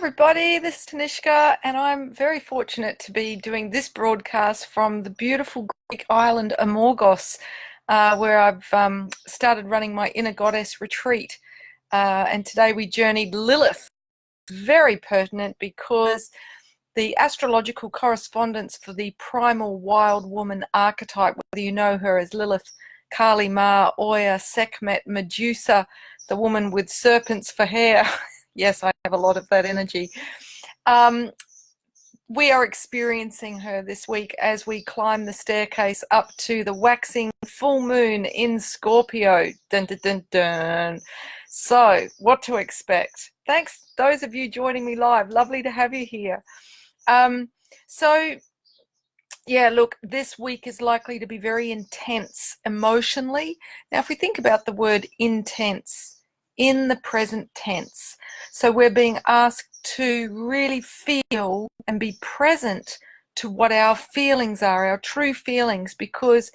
everybody, this is Tanishka, and I'm very fortunate to be doing this broadcast from the beautiful Greek island Amorgos, where I've started running my Inner Goddess retreat. And today we journeyed Lilith. Very pertinent because the astrological correspondence for the primal wild woman archetype, whether you know her as Lilith, Kali Ma, Oya, Sekhmet, Medusa, the woman with serpents for hair. Yes, I have a lot of that energy. We are experiencing her this week as we climb the staircase up to the waxing full moon in Scorpio. Dun, dun, dun, dun. So, what to expect? Thanks, those of you joining me live. Lovely to have you here. Yeah, look, this week is likely to be very intense emotionally. Now, if we think about the word intense in the present tense, so we're being asked to really feel and be present to what our feelings are, our true feelings, because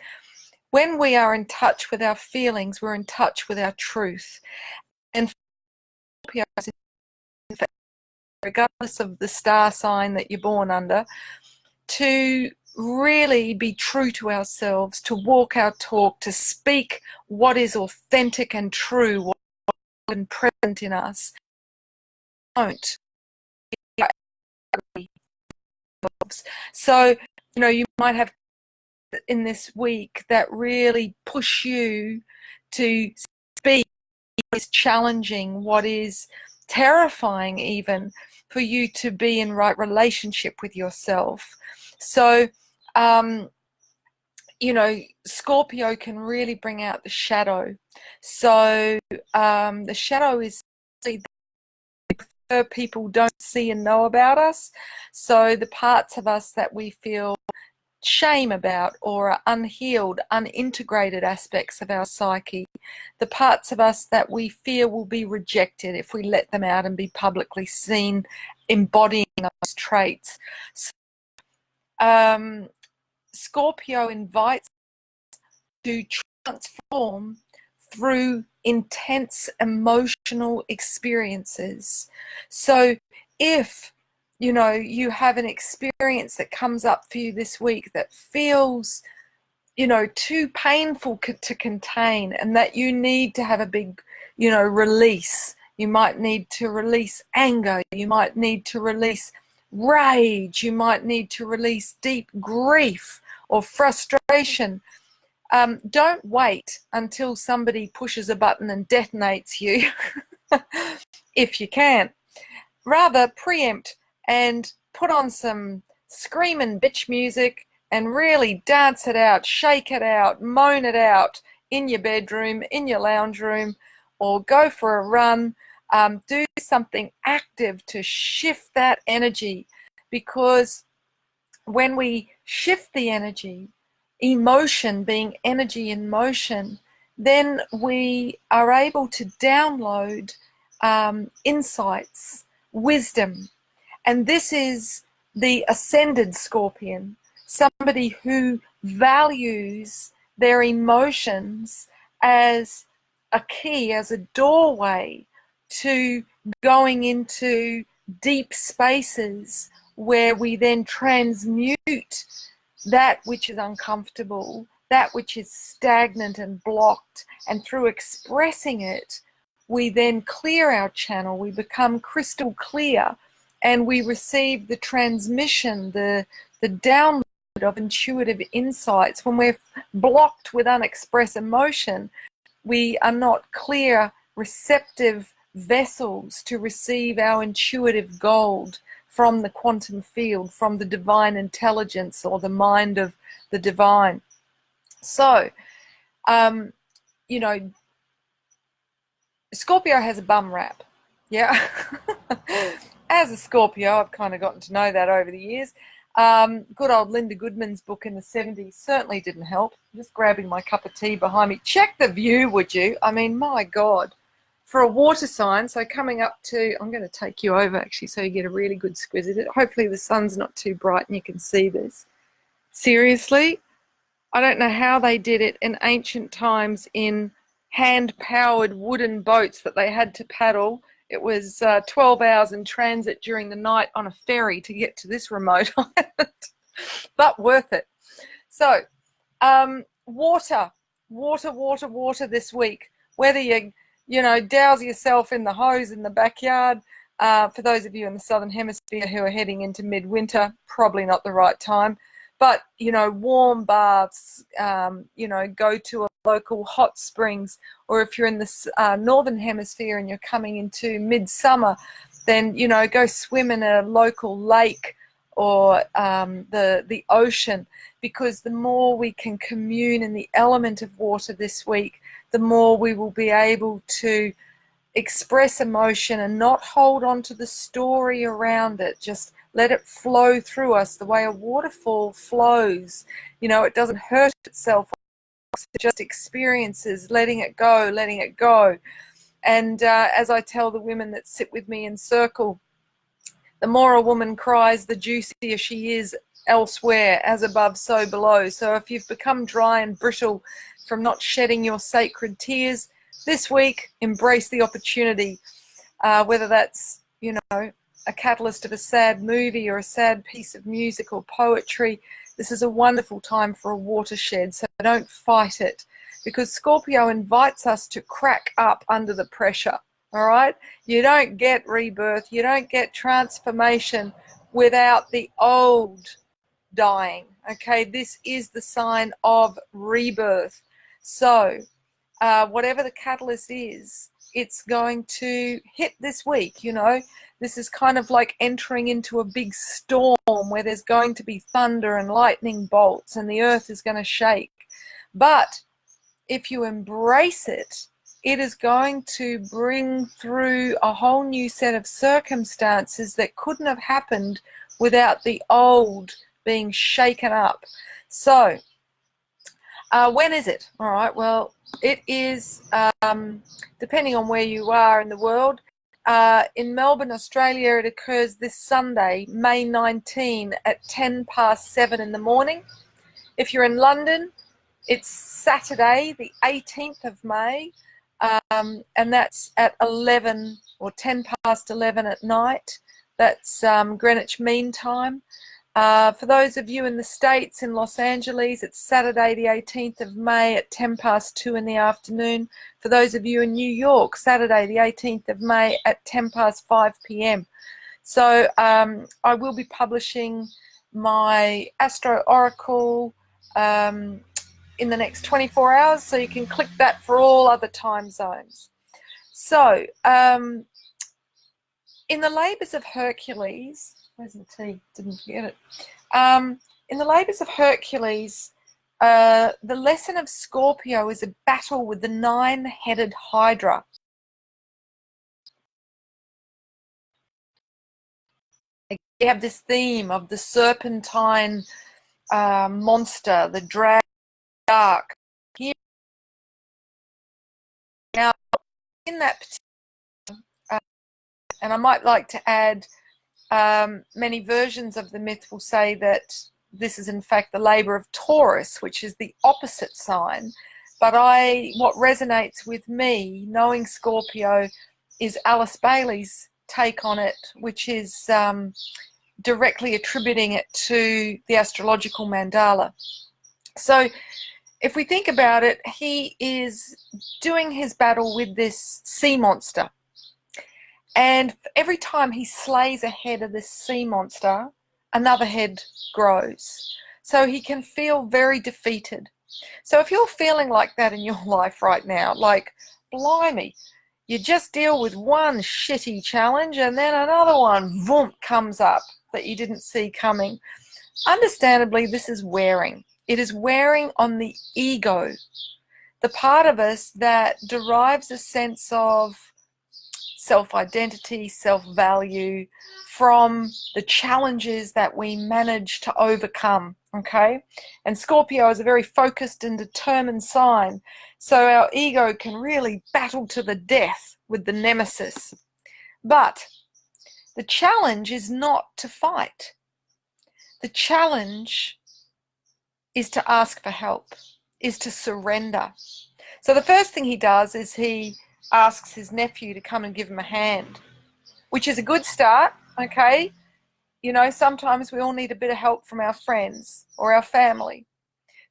when we are in touch with our feelings, we're in touch with our truth. And regardless of the star sign that you're born under, to really be true to ourselves, to walk our talk, to speak what is authentic and true, what is present in us. Don't. So, you might have in this week that really push you to speak what is challenging, what is terrifying even, for you to be in right relationship with yourself. So, Scorpio can really bring out the shadow. So the shadow is people don't see and know about us. So the parts of us that we feel shame about, or are unhealed, unintegrated aspects of our psyche, the parts of us that we fear will be rejected if we let them out and be publicly seen embodying those traits. So, Scorpio invites us to transform through intense emotional experiences. So if you have an experience that comes up for you this week that feels too painful to contain, and that you need to have a big release, you might need to release anger, you might need to release rage, you might need to release deep grief or frustration. Don't wait until somebody pushes a button and detonates you, if you can. Rather, preempt and put on some screaming bitch music and really dance it out, shake it out, moan it out in your bedroom, in your lounge room, or go for a run. Do something active to shift that energy, because when we shift the energy, emotion being energy in motion, then we are able to download insights, wisdom. And this is the ascended Scorpion, somebody who values their emotions as a key, as a doorway to going into deep spaces where we then transmute that which is uncomfortable, that which is stagnant and blocked, and through expressing it, we then clear our channel, we become crystal clear, and we receive the transmission, the download of intuitive insights. When we're blocked with unexpressed emotion, we are not clear, receptive vessels to receive our intuitive gold from the quantum field, from the divine intelligence or the mind of the divine. So, Scorpio has a bum rap. Yeah. As a Scorpio, I've kind of gotten to know that over the years. Good old Linda Goodman's book in the 70s certainly didn't help. Just grabbing my cup of tea behind me. Check the view, would you? I mean, my God. For a water sign, so coming up to, I'm going to take you over actually so you get a really good squiz at it. Hopefully the sun's not too bright and you can see this. Seriously, I don't know how they did it in ancient times in hand-powered wooden boats that they had to paddle It was 12 hours in transit during the night on a ferry to get to this remote island, but worth it. So, water this week. Whether you know, douse yourself in the hose in the backyard. For those of you in the Southern Hemisphere who are heading into midwinter, probably not the right time. But, you know, warm baths, you know, go to a local hot springs, or if you're in the Northern Hemisphere and you're coming into midsummer, then, you know, go swim in a local lake or the ocean, because the more we can commune in the element of water this week, the more we will be able to express emotion and not hold on to the story around it. Just let it flow through us the way a waterfall flows. You know, it doesn't hurt itself, it just experiences letting it go, letting it go. And as I tell the women that sit with me in circle, the more a woman cries, the juicier she is elsewhere, as above, so below. So if you've become dry and brittle from not shedding your sacred tears, this week, embrace the opportunity, whether that's, you know, a catalyst of a sad movie or a sad piece of music or poetry. This is a wonderful time for a watershed, so don't fight it, because Scorpio invites us to crack up under the pressure, all right? You don't get rebirth, you don't get transformation without the old dying, okay? This is the sign of rebirth. So whatever the catalyst is, it's going to hit this week, you know. This is kind of like entering into a big storm where there's going to be thunder and lightning bolts and the earth is going to shake. But if you embrace it, it is going to bring through a whole new set of circumstances that couldn't have happened without the old being shaken up. So when is it? All right, well, it is, depending on where you are in the world. In Melbourne, Australia, it occurs this Sunday, May 19 at 7:10 in the morning. If you're in London, it's Saturday, the 18th of May, and that's at 11 or 11:10 at night. That's Greenwich Mean Time. For those of you in the States, in Los Angeles, it's Saturday the 18th of May at 2:10 in the afternoon. For those of you in New York, Saturday the 18th of May at 5:10 p.m. So I will be publishing my Astro Oracle in the next 24 hours, so you can click that for all other time zones. So in the Labours of Hercules, where's the tea? Didn't forget it. In the Labours of Hercules, the lesson of Scorpio is a battle with the 9-headed Hydra. You have this theme of the serpentine monster, the drag dark. Now, in that particular, and I might like to add, many versions of the myth will say that this is in fact the labor of Taurus, which is the opposite sign. But what resonates with me, knowing Scorpio, is Alice Bailey's take on it, which is directly attributing it to the astrological mandala. So if we think about it, he is doing his battle with this sea monster. And every time he slays a head of this sea monster, another head grows. So he can feel very defeated. So if you're feeling like that in your life right now, like, blimey, you just deal with one shitty challenge and then another one, voom, comes up that you didn't see coming. Understandably, this is wearing. It is wearing on the ego, the part of us that derives a sense of self-identity, self-value from the challenges that we manage to overcome, okay? And Scorpio is a very focused and determined sign, so our ego can really battle to the death with the nemesis. But the challenge is not to fight. The challenge is to ask for help, is to surrender. So the first thing he does is he asks his nephew to come and give him a hand, which is a good start, okay? You know, sometimes we all need a bit of help from our friends or our family.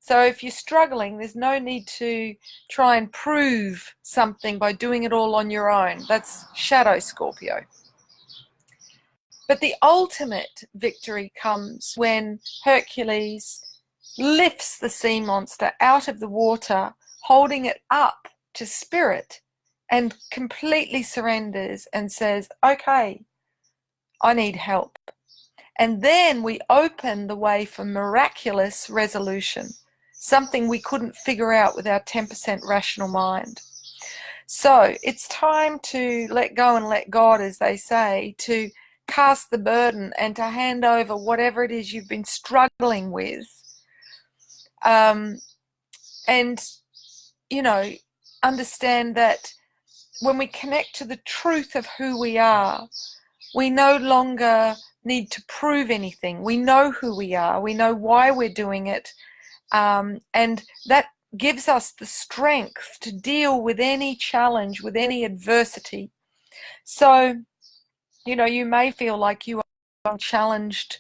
So if you're struggling, there's no need to try and prove something by doing it all on your own. That's shadow Scorpio. But the ultimate victory comes when Hercules lifts the sea monster out of the water, holding it up to spirit, and completely surrenders and says, okay, I need help. And then we open the way for miraculous resolution, something we couldn't figure out with our 10% rational mind. So it's time to let go and let God, as they say, to cast the burden and to hand over whatever it is you've been struggling with. And, you know, understand that when we connect to the truth of who we are, we no longer need to prove anything. We know who we are. We know why we're doing it. And that gives us the strength to deal with any challenge, with any adversity. So, you know, you may feel like you are challenged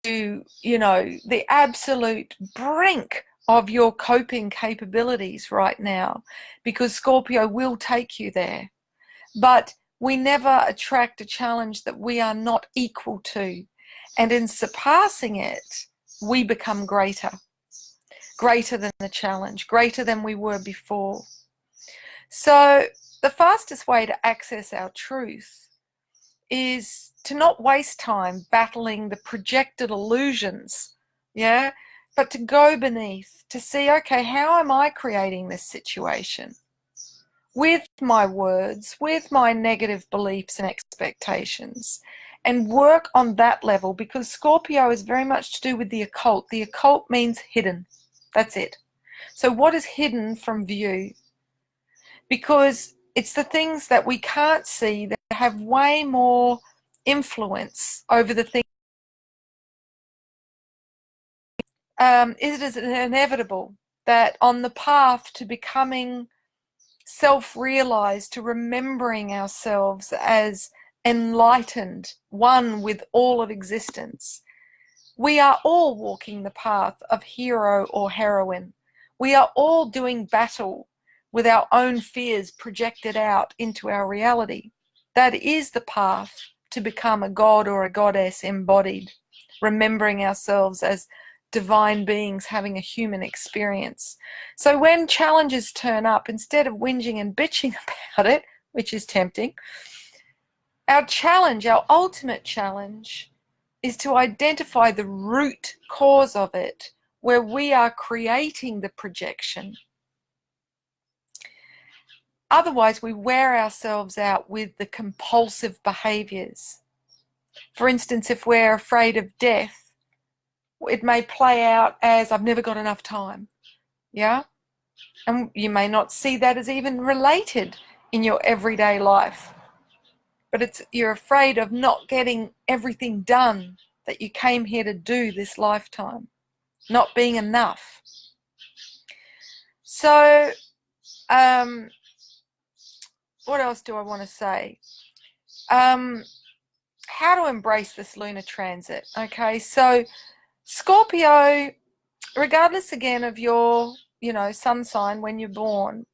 to, you know, the absolute brink of your coping capabilities right now, because Scorpio will take you there. But we never attract a challenge that we are not equal to. And in surpassing it, we become greater than the challenge, greater than we were before. So the fastest way to access our truth is to not waste time battling the projected illusions, yeah, but to go beneath, to see, okay, how am I creating this situation? With my words, with my negative beliefs and expectations, and work on that level, because Scorpio is very much to do with the occult. The occult means hidden. That's it. So what is hidden from view? Because it's the things that we can't see that have way more influence over the things. It is inevitable that on the path to becoming self-realized, to remembering ourselves as enlightened, one with all of existence, we are all walking the path of hero or heroine. We are all doing battle with our own fears projected out into our reality. That is the path to become a god or a goddess embodied, remembering ourselves as divine beings having a human experience. So when challenges turn up, instead of whinging and bitching about it, which is tempting, our challenge, our ultimate challenge, is to identify the root cause of it, where we are creating the projection. Otherwise, we wear ourselves out with the compulsive behaviors. For instance, if we're afraid of death, it may play out as, I've never got enough time. Yeah? And you may not see that as even related in your everyday life. But you're afraid of not getting everything done that you came here to do this lifetime, not being enough. So, what else do I want to say? How to embrace this lunar transit. Okay, so Scorpio, regardless again of your, sun sign when you're born,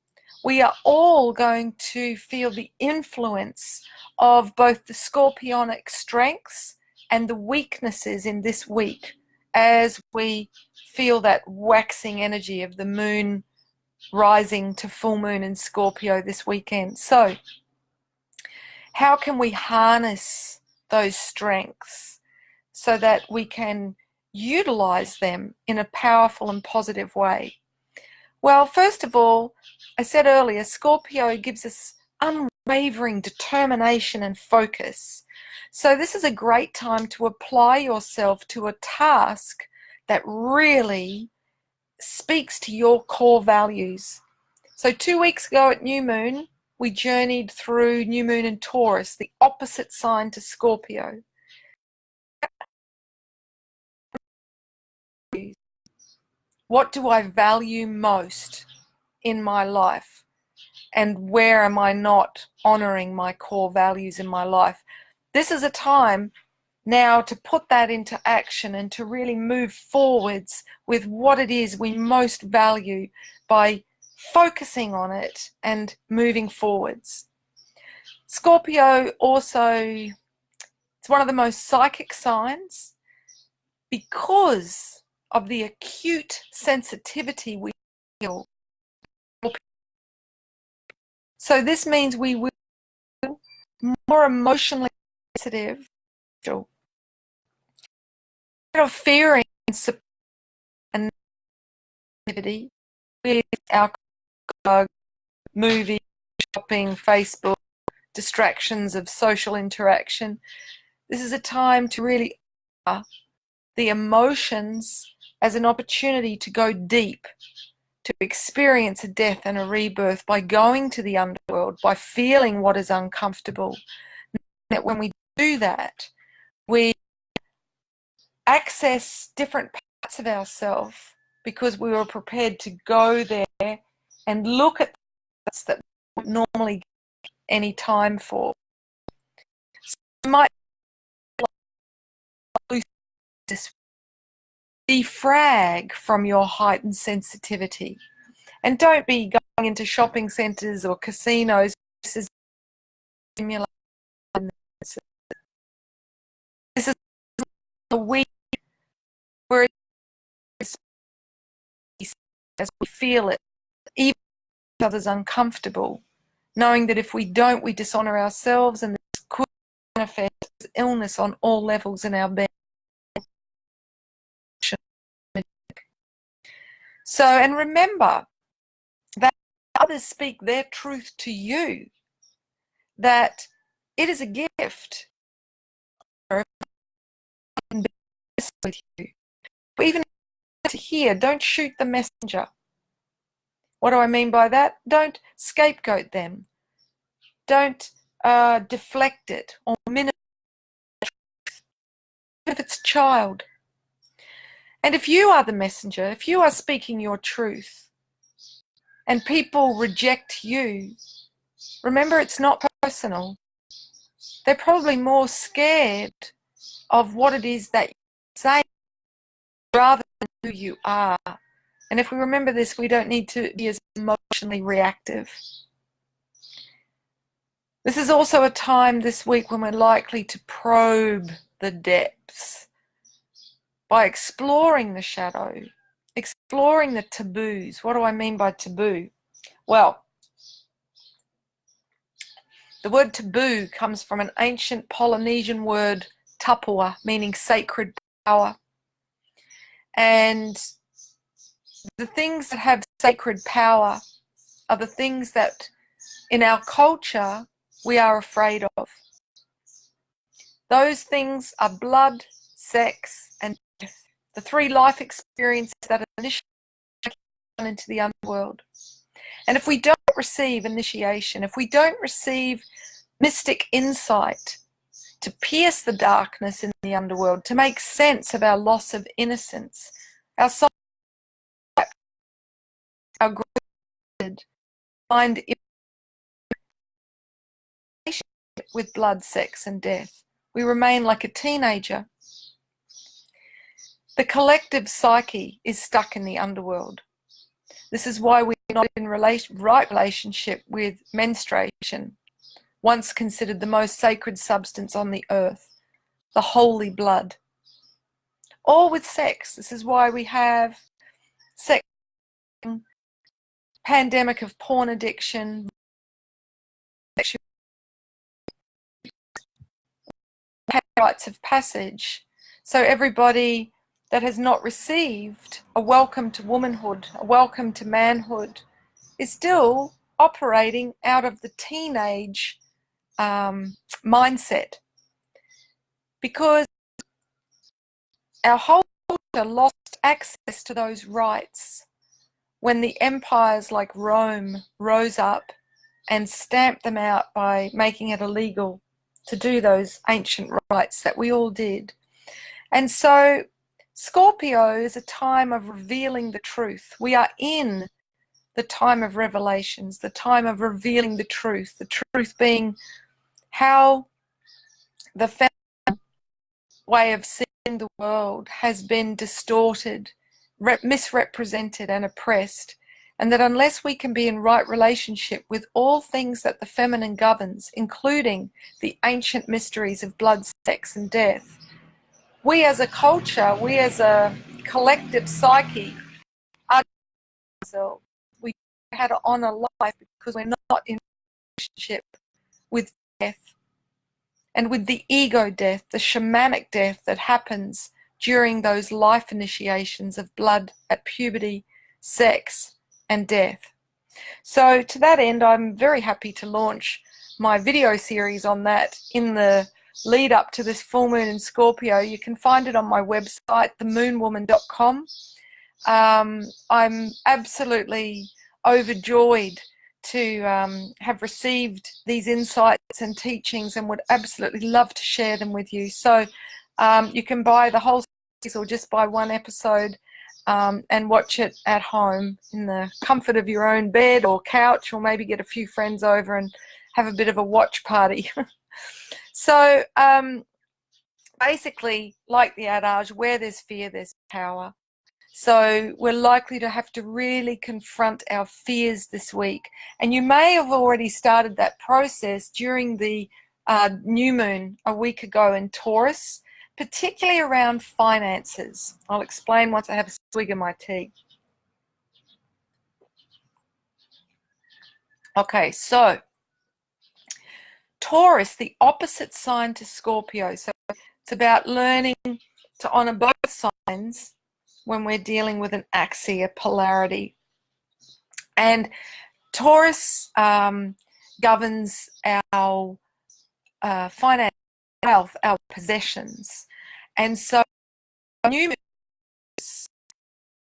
we are all going to feel the influence of both the scorpionic strengths and the weaknesses in this week as we feel that waxing energy of the moon rising to full moon in Scorpio this weekend. So how can we harness those strengths so that we can utilize them in a powerful and positive way? Well, first of all, I said earlier, Scorpio gives us unwavering determination and focus. So this is a great time to apply yourself to a task that really speaks to your core values. So 2 weeks ago at New Moon, we journeyed through New Moon in Taurus, the opposite sign to Scorpio. What do I value most in my life? and where am I not honoring my core values in my life. This is a time now to put that into action and to really move forwards with what it is we most value by focusing on it and moving forwards. Scorpio also, it's one of the most psychic signs because of the acute sensitivity we feel. So this means we will be more emotionally sensitive, of fearing and negativity with alcohol, movie, shopping, Facebook, distractions of social interaction. This is a time to really the emotions as an opportunity to go deep, to experience a death and a rebirth by going to the underworld, by feeling what is uncomfortable. That when we do that, we access different parts of ourselves because we were prepared to go there and look at things that we don't normally get any time for. So you might lose this, defrag from your heightened sensitivity. And don't be going into shopping centres or casinos. This is stimulating. This is a week where it's as we feel it, even if others uncomfortable, knowing that if we don't, we dishonour ourselves, and this could manifest as illness on all levels in our being. So, and remember that others speak their truth to you, that it is a gift with you. But even to hear, don't shoot the messenger. What do I mean by that? Don't scapegoat them. Don't deflect it or minimize it if it's a child. And if you are the messenger, if you are speaking your truth and people reject you, remember it's not personal. They're probably more scared of what it is that you're saying rather than who you are. And if we remember this, we don't need to be as emotionally reactive. This is also a time this week when we're likely to probe the depths by exploring the shadow, exploring the taboos. What do I mean by taboo? Well, the word taboo comes from an ancient Polynesian word, tapua, meaning sacred power. And the things that have sacred power are the things that in our culture we are afraid of. Those things are blood, sex, and death. The three life experiences that initiate into the underworld. And if we don't receive initiation, if we don't receive mystic insight to pierce the darkness in the underworld, to make sense of our loss of innocence, our soul, our growth, find with blood, sex, and death, we remain like a teenager. The collective psyche is stuck in the underworld. This is why we're not in right relationship with menstruation, once considered the most sacred substance on the earth, the holy blood. Or with sex. This is why we have sex, pandemic of porn addiction, rites of passage. So everybody that has not received a welcome to womanhood, a welcome to manhood, is still operating out of the teenage mindset, because our whole culture lost access to those rights when the empires like Rome rose up and stamped them out by making it illegal to do those ancient rites that we all did. And so Scorpio is a time of revealing the truth. We are in the time of revelations, the time of revealing the truth being how the feminine way of seeing the world has been distorted, misrepresented and oppressed, and that unless we can be in right relationship with all things that the feminine governs, including the ancient mysteries of blood, sex and death, we as a culture, we as a collective psyche are ourselves. We know how to honor life because we're not in relationship with death and with the ego death, the shamanic death that happens during those life initiations of blood at puberty, sex and death. So to that end, I'm very happy to launch my video series on that in the lead up to this full moon in Scorpio. You can find it on my website, themoonwoman.com. I'm absolutely overjoyed to have received these insights and teachings and would absolutely love to share them with you. So you can buy the whole series or just buy one episode and watch it at home in the comfort of your own bed or couch, or maybe get a few friends over and have a bit of a watch party. So basically, like the adage, where there's fear, there's power. So we're likely to have to really confront our fears this week. And you may have already started that process during the new moon a week ago in Taurus, particularly around finances. I'll explain once I have a swig of my tea. Okay, so Taurus, the opposite sign to Scorpio. So it's about learning to honor both signs when we're dealing with an axis, a polarity. And Taurus governs our finance, wealth, our possessions. And so new moons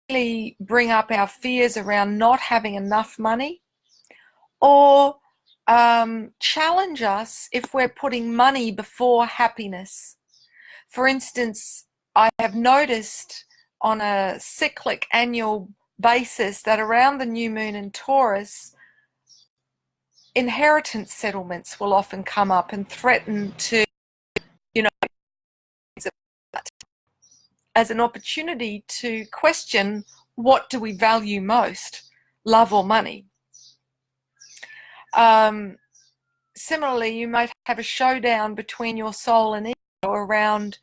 really bring up our fears around not having enough money, or challenge us if we're putting money before happiness. For instance, I have noticed on a cyclic annual basis that around the new moon in Taurus, inheritance settlements will often come up and threaten to, as an opportunity to question, what do we value most, love or money? Similarly, you might have a showdown between your soul and ego around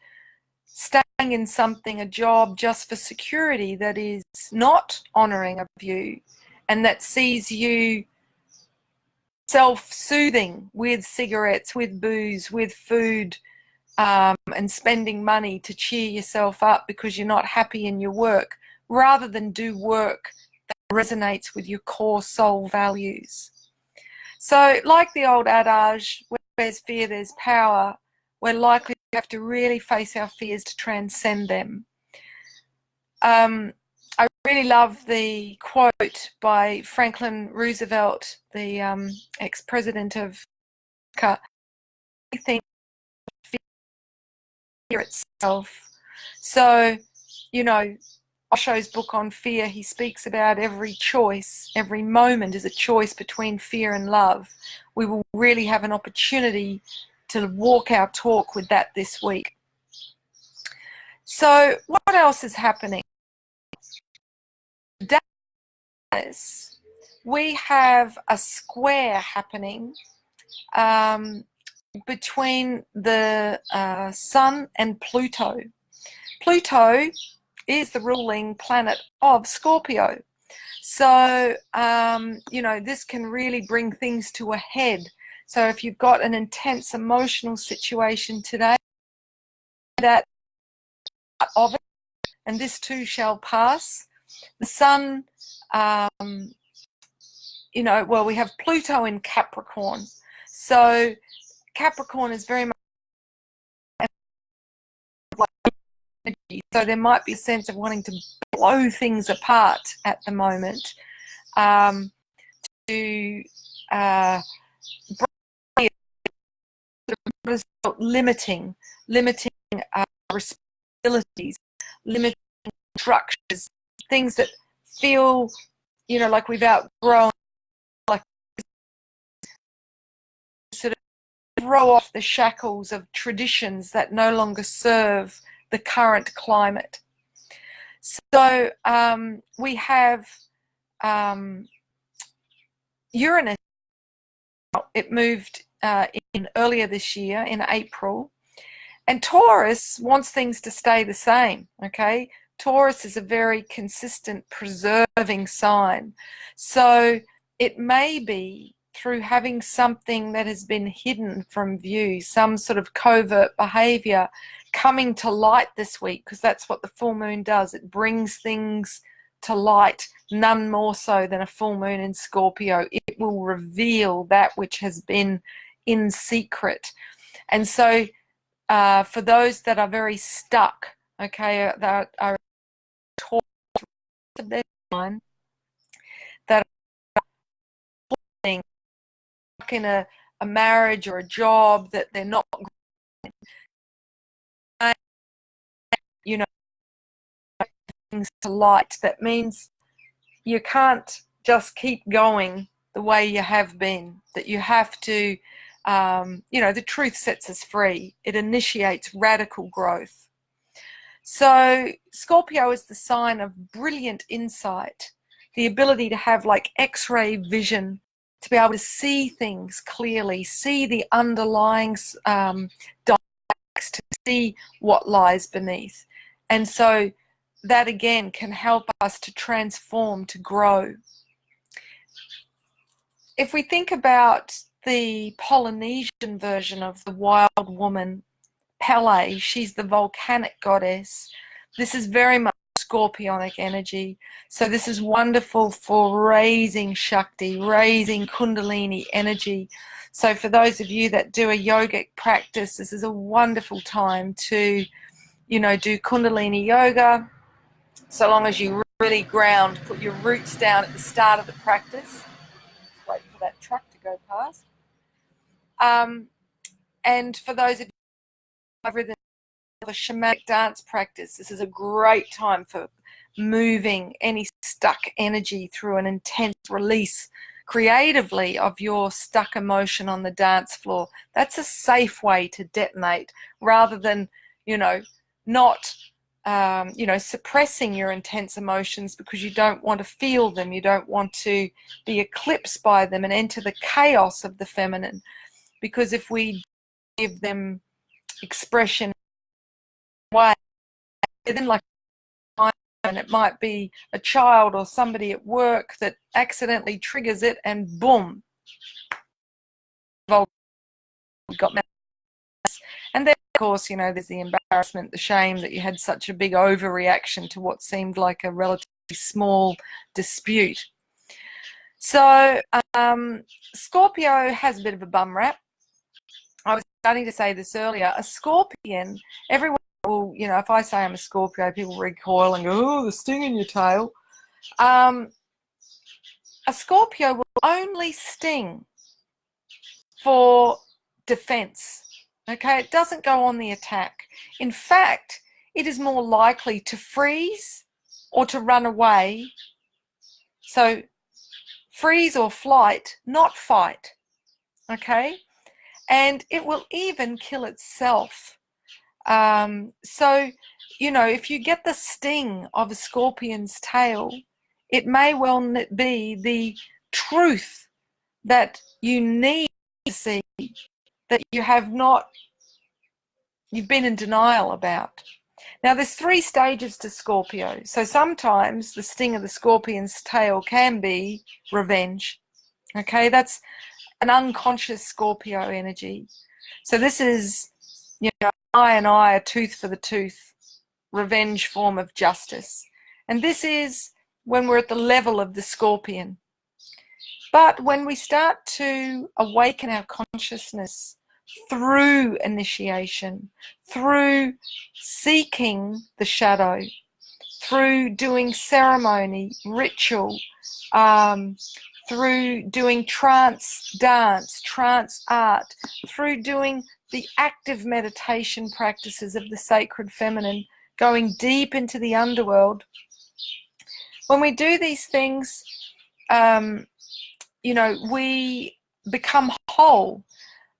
staying in something, a job just for security, that is not honoring of you and that sees you self-soothing with cigarettes, with booze, with food, and spending money to cheer yourself up because you're not happy in your work, rather than do work that resonates with your core soul values. So like the old adage, where there's fear, there's power, we're likely to have to really face our fears to transcend them. I really love the quote by Franklin Roosevelt, the ex-president of America. I think fear itself. So, Osho's book on fear, he speaks about every choice, every moment is a choice between fear and love. We will really have an opportunity to walk our talk with that this week. So what else is happening? We have a square happening between the Sun and Pluto. Pluto is the ruling planet of Scorpio. So, this can really bring things to a head. So if you've got an intense emotional situation today, that of it, and this too shall pass. The Sun, we have Pluto in Capricorn. So Capricorn is very much energy. So there might be a sense of wanting to blow things apart at the moment, to limiting responsibilities, limiting structures, things that feel you know, like we've outgrown, like sort of throw off the shackles of traditions that no longer serve the current climate. So we have Uranus. It moved in earlier this year in April, and Taurus wants things to stay the same. Okay, Taurus is a very consistent, preserving sign. So it may be through having something that has been hidden from view, some sort of covert behavior coming to light this week, because that's what the full moon does. It brings things to light, none more so than a full moon in Scorpio. It will reveal that which has been in secret. And so for those that are very stuck, okay, that are taught of their time, that are stuck in a marriage or a job that they're not, you know, things to light. That means you can't just keep going the way you have been, that you have to, you know, the truth sets us free. It initiates radical growth. So Scorpio is the sign of brilliant insight, the ability to have like X-ray vision, to be able to see things clearly, see the underlying dynamics, to see what lies beneath. And so that again can help us to transform, to grow. If we think about the Polynesian version of the wild woman, Pele, she's the volcanic goddess. This is very much scorpionic energy. So this is wonderful for raising Shakti, raising Kundalini energy. So for those of you that do a yogic practice, this is a wonderful time to, you know, do Kundalini yoga, so long as you really ground, put your roots down at the start of the practice. Just wait for that truck to go past. And for those of you who have a shamanic dance practice, this is a great time for moving any stuck energy through an intense release creatively of your stuck emotion on the dance floor. That's a safe way to detonate, rather than, you know, not you know, suppressing your intense emotions because you don't want to feel them, you don't want to be eclipsed by them and enter the chaos of the feminine. Because if we give them expression way, then like, and it might be a child or somebody at work that accidentally triggers it, and boom, got mad. And then of course, you know, there's the embarrassment, the shame that you had such a big overreaction to what seemed like a relatively small dispute. So Scorpio has a bit of a bum rap. I was starting to say this earlier. A Scorpion, everyone will, you know, if I say I'm a Scorpio, people recoil and go, oh, the sting in your tail. A Scorpio will only sting for defense. Okay, it doesn't go on the attack. In fact, it is more likely to freeze or to run away. So freeze or flight, not fight. Okay, and it will even kill itself. So, you know, if you get the sting of a scorpion's tail, it may well be the truth that you need to see, that you have not, you've been in denial about. Now, there's 3 stages to Scorpio. So sometimes the sting of the scorpion's tail can be revenge. Okay, that's an unconscious Scorpio energy. So this is, you know, eye and eye, a tooth for the tooth, revenge form of justice. And this is when we're at the level of the scorpion. But when we start to awaken our consciousness through initiation, through seeking the shadow, through doing ceremony, ritual, through doing trance dance, trance art, through doing the active meditation practices of the sacred feminine, going deep into the underworld. When we do these things, we become whole.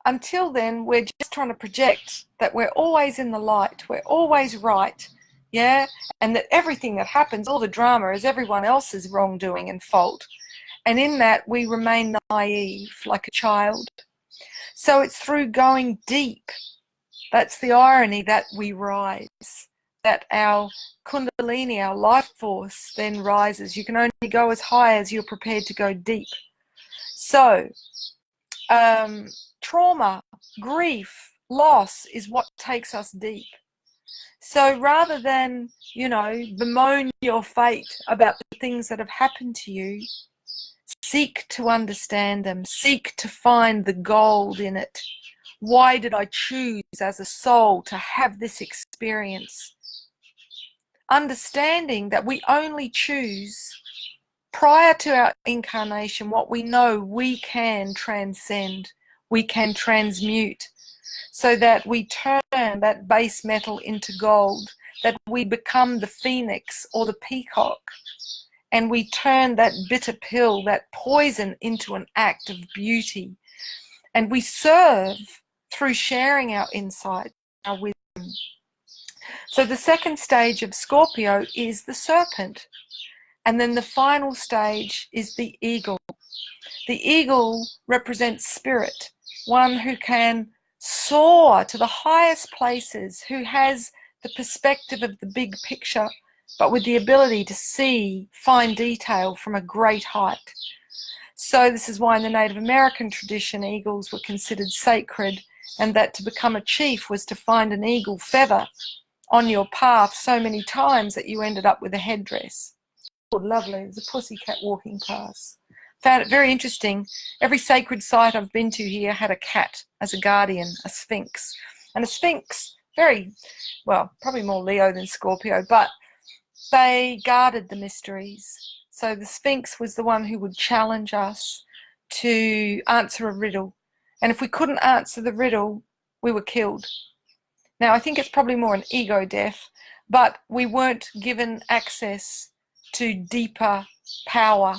Until then, we're just trying to project that we're always in the light, we're always right, yeah, and that everything that happens, all the drama, is everyone else's wrongdoing and fault. And in that, we remain naive, like a child. So it's through going deep, that's the irony, that we rise, that our kundalini, our life force, then rises. You can only go as high as you're prepared to go deep. So trauma, grief, loss is what takes us deep. So rather than, bemoan your fate about the things that have happened to you, seek to understand them, seek to find the gold in it. Why did I choose as a soul to have this experience? Understanding that we only choose prior to our incarnation what we know we can transcend, we can transmute, so that we turn that base metal into gold, that we become the phoenix or the peacock, and we turn that bitter pill, that poison, into an act of beauty. And we serve through sharing our insight, our wisdom. So the second stage of Scorpio is the serpent. And then the final stage is the eagle. The eagle represents spirit, one who can soar to the highest places, who has the perspective of the big picture, but with the ability to see fine detail from a great height. So this is why in the Native American tradition, eagles were considered sacred, and that to become a chief was to find an eagle feather on your path so many times that you ended up with a headdress. Oh, lovely. There's a pussycat walking past. Found it very interesting. Every sacred site I've been to here had a cat as a guardian, a sphinx. And a sphinx, probably more Leo than Scorpio, but they guarded the mysteries. So the sphinx was the one who would challenge us to answer a riddle. And if we couldn't answer the riddle, we were killed. Now, I think it's probably more an ego death, but we weren't given access to deeper power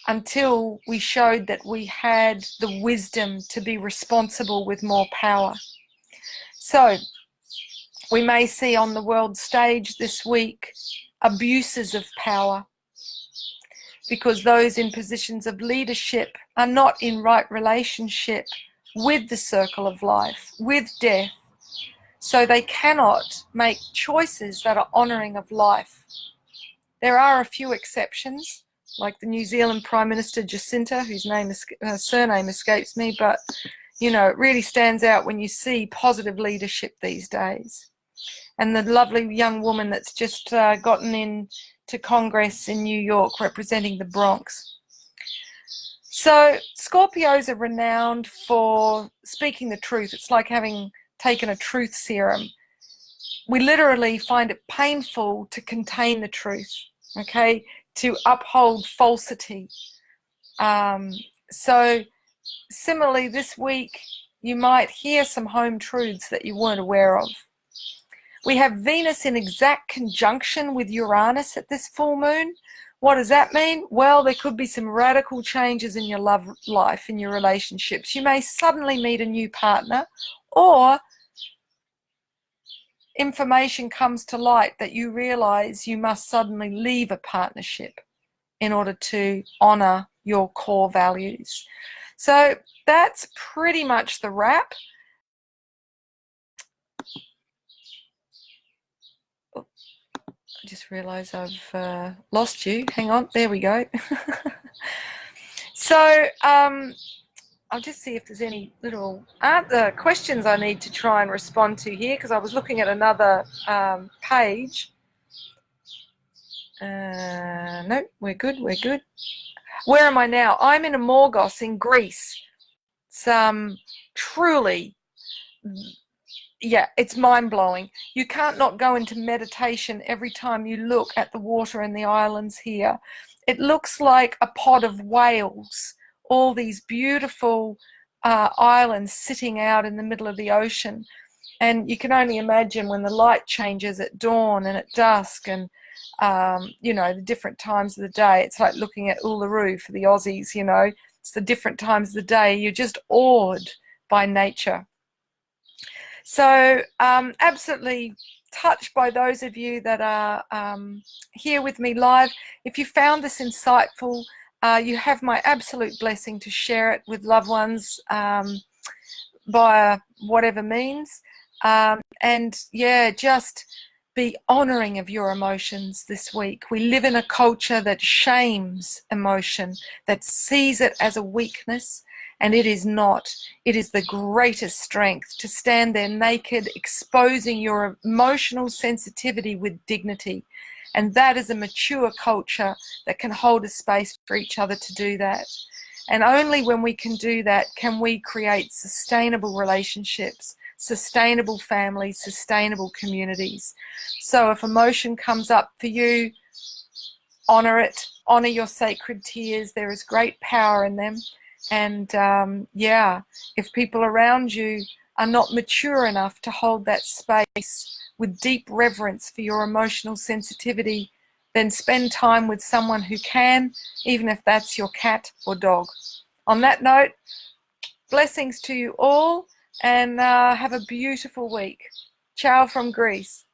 until we showed that we had the wisdom to be responsible with more power. So we may see on the world stage this week abuses of power, because those in positions of leadership are not in right relationship with the circle of life, with death. So they cannot make choices that are honouring of life. There are a few exceptions, like the New Zealand Prime Minister Jacinta, whose surname escapes me, but it really stands out when you see positive leadership these days. And the lovely young woman that's just gotten into Congress in New York representing the Bronx. So Scorpios are renowned for speaking the truth. It's like having taken a truth serum. We literally find it painful to contain the truth, okay, to uphold falsity. So similarly, this week, you might hear some home truths that you weren't aware of. We have Venus in exact conjunction with Uranus at this full moon. What does that mean? Well, there could be some radical changes in your love life, in your relationships. You may suddenly meet a new partner, or information comes to light that you realize you must suddenly leave a partnership in order to honor your core values. So that's pretty much the wrap. Oh, I just realized I've lost you. Hang on, there we go. So I'll just see if there's any little questions I need to try and respond to here, because I was looking at another page. No, we're good. Where am I now? I'm in Amorgos in Greece. It's truly, it's mind-blowing. You can't not go into meditation every time you look at the water in the islands here. It looks like a pod of whales, all these beautiful islands sitting out in the middle of the ocean. And you can only imagine when the light changes at dawn and at dusk, and you know, the different times of the day. It's like looking at Uluru for the Aussies, you know. It's the different times of the day. You're just awed by nature. So absolutely touched by those of you that are here with me live. If you found this insightful, you have my absolute blessing to share it with loved ones via whatever means. And yeah, just be honoring of your emotions this week. We live in a culture that shames emotion, that sees it as a weakness, and it is not. It is the greatest strength to stand there naked, exposing your emotional sensitivity with dignity. And that is a mature culture that can hold a space for each other to do that. And only when we can do that can we create sustainable relationships, sustainable families, sustainable communities. So if emotion comes up for you, honor it, honor your sacred tears. There is great power in them. And yeah, if people around you are not mature enough to hold that space with deep reverence for your emotional sensitivity, then spend time with someone who can, even if that's your cat or dog. On that note, blessings to you all, and have a beautiful week. Ciao from Greece.